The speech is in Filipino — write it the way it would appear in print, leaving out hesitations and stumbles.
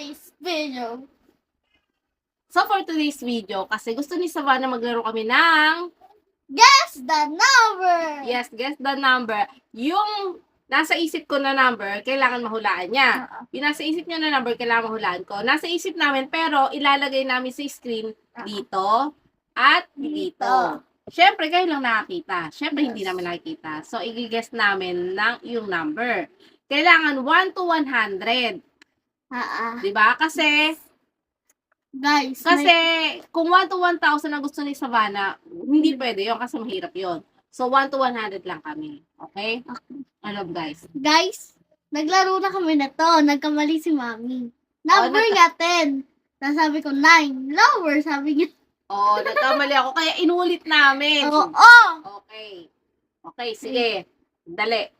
today's video. So for today's video, kasi gusto ni Savannah maglaro kami ng Guess the number! yes, guess the number. Yung nasa isip ko na number, kailangan mahulaan niya. Yung nasa isip niya na number, kailangan mahulaan ko. Nasa isip namin, pero ilalagay namin sa screen dito at dito. Siyempre, kayo lang nakakita. Siyempre, hindi namin nakikita. So, i-guess namin ng yung number. Kailangan 1 to 100. Diba? Kasi Guys, kung 1 to 1,000 ang gusto ni Savannah, hindi pwede yun kasi mahirap yun. So, 1 to 100 lang kami. Okay? Ano, guys? guys, naglaro na kami na to. Nagkamali si Mami. Number nga 10. Nasabi ko 9. Lower, sabi niya. Oo, nagkamali ako. Kaya inulit namin. Oo. Okay. Okay, sige. Dali.